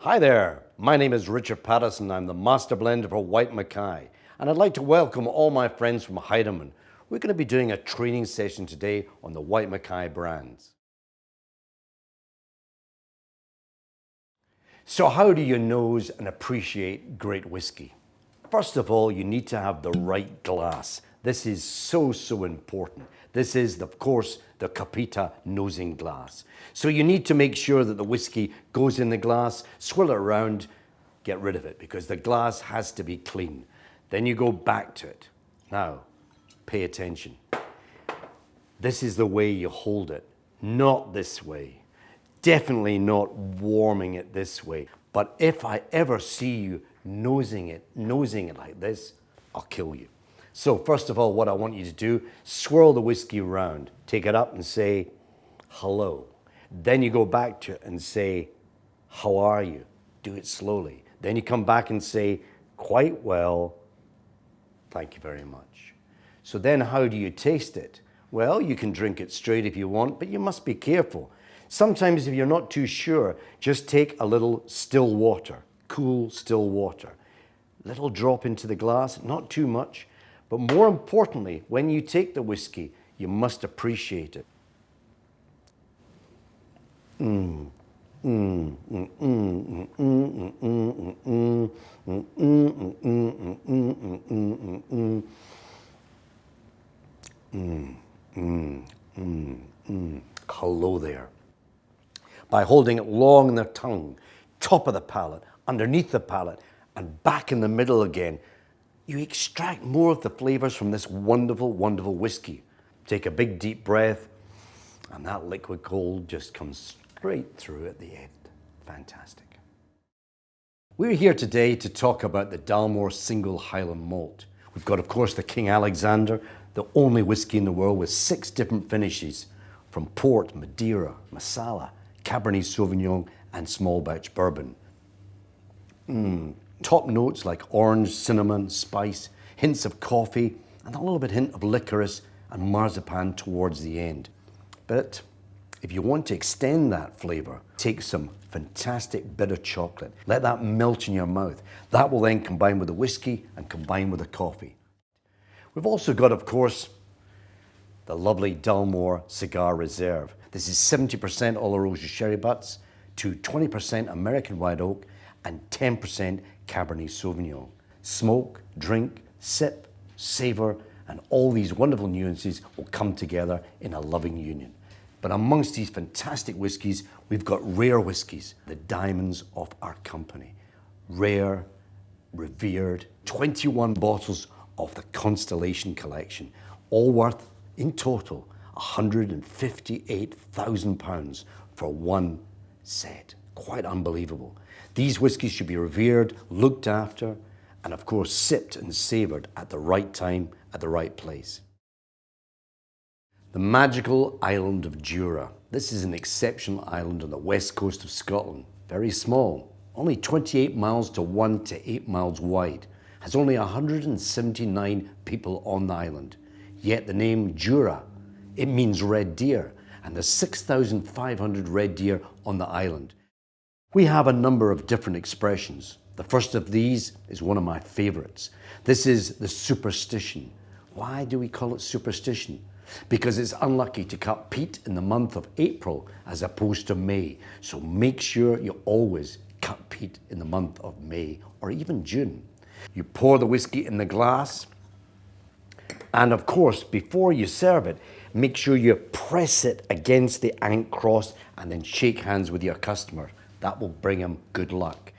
Hi there, my name is Richard Paterson. I'm the Master Blender for Whyte Mackay, and I'd like to welcome all my friends from Heidemann. We're going to be doing a training session today on the Whyte Mackay brands. So how do you nose and appreciate great whiskey? First of all, you need to have the right glass. This is so important. This is, of course, the Capita nosing glass. So you need to make sure that the whiskey goes in the glass, swirl it around, get rid of it, because the glass has to be clean. Then you go back to it. Now, pay attention. This is the way you hold it, not this way. Definitely not warming it this way. But if I ever see you nosing it like this, I'll kill you. So first of all, what I want you to do, swirl the whiskey around. Take it up and say, hello. Then you go back to it and say, how are you? Do it slowly. Then you come back and say, quite well, thank you very much. So then how do you taste it? Well, you can drink it straight if you want, but you must be careful. Sometimes if you're not too sure, just take a little still water, cool still water. Little drop into the glass, not too much. But more importantly, when you take the whiskey, you must appreciate it. Hello there. By holding it long in the tongue, top of the palate, underneath the palate, and back in the middle again, you extract more of the flavors from this wonderful whiskey. Take a big deep breath, and that liquid gold just comes straight through at the end. Fantastic. We're here today to talk about the Dalmore single Highland malt. We've got, of course, the King Alexander, the only whiskey in the world with 6 different finishes, from port, Madeira, Masala, Cabernet Sauvignon, and small batch bourbon. Top notes like orange, cinnamon, spice, hints of coffee, and a little bit hint of licorice and marzipan towards the end. But if you want to extend that flavor, take some fantastic bitter chocolate. Let that melt in your mouth. That will then combine with the whiskey and combine with the coffee. We've also got, of course, the lovely Dalmore Cigar Reserve. This is 70% Oloroso sherry butts to 20% American white oak and 10% Cabernet Sauvignon. Smoke, drink, sip, savor, and all these wonderful nuances will come together in a loving union. But amongst these fantastic whiskies, we've got rare whiskies, the diamonds of our company. Rare, revered, 21 bottles of the Constellation collection, all worth, in total, £158,000 for one set. Quite unbelievable. These whiskies should be revered, looked after, and of course sipped and savoured at the right time, at the right place. The magical island of Jura. This is an exceptional island on the west coast of Scotland. Very small, only 28 miles to 1 to 8 miles wide. Has only 179 people on the island. Yet the name Jura, it means red deer, and there's 6,500 red deer on the island. We have a number of different expressions. The first of these is one of my favorites. This is the superstition. Why do we call it superstition? Because it's unlucky to cut peat in the month of April as opposed to May. So make sure you always cut peat in the month of May or even June. You pour the whiskey in the glass, and of course, before you serve it, make sure you press it against the Ant Cross and then shake hands with your customer. That will bring him good luck.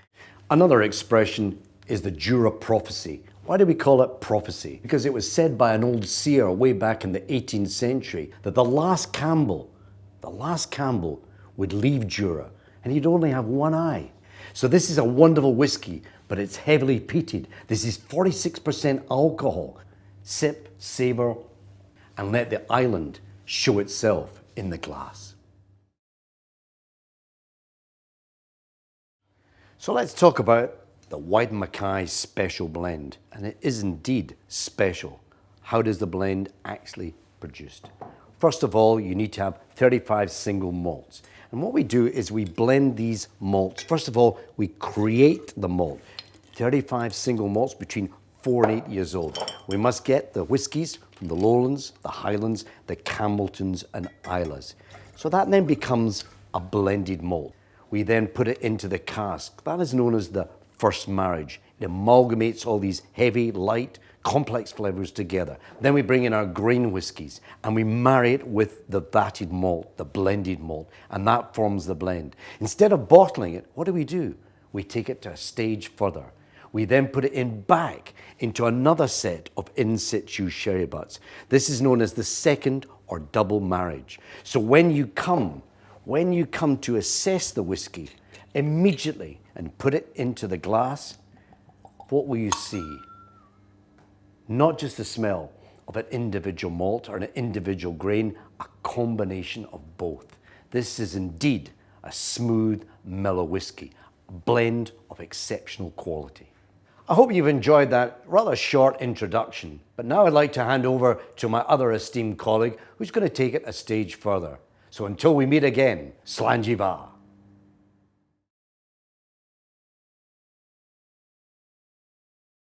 Another expression is the Jura prophecy. Why do we call it prophecy? Because it was said by an old seer way back in the 18th century that the last Campbell would leave Jura and he'd only have one eye. So this is a wonderful whiskey, but it's heavily peated. This is 46% alcohol. Sip, savor, and let the island show itself in the glass. So let's talk about the Whyte Mackay special blend. And it is indeed special. How does the blend actually produced? First of all, you need to have 35 single malts. And what we do is we blend these malts. First of all, we create the malt. 35 single malts between 4 and 8 years old. We must get the whiskies from the Lowlands, the Highlands, the Campbelltons and Islas. So that then becomes a blended malt. We then put it into the cask. That is known as the first marriage. It amalgamates all these heavy, light, complex flavors together. Then we bring in our grain whiskies and we marry it with the vatted malt, the blended malt, and that forms the blend. Instead of bottling it, what do? We take it to a stage further. We then put it in back into another set of in situ sherry butts. This is known as the second or double marriage. So when you come to assess the whiskey, immediately and put it into the glass, what will you see? Not just the smell of an individual malt or an individual grain, a combination of both. This is indeed a smooth, mellow whiskey, a blend of exceptional quality. I hope you've enjoyed that rather short introduction, but now I'd like to hand over to my other esteemed colleague who's going to take it a stage further. So until we meet again, Slàinte mhath.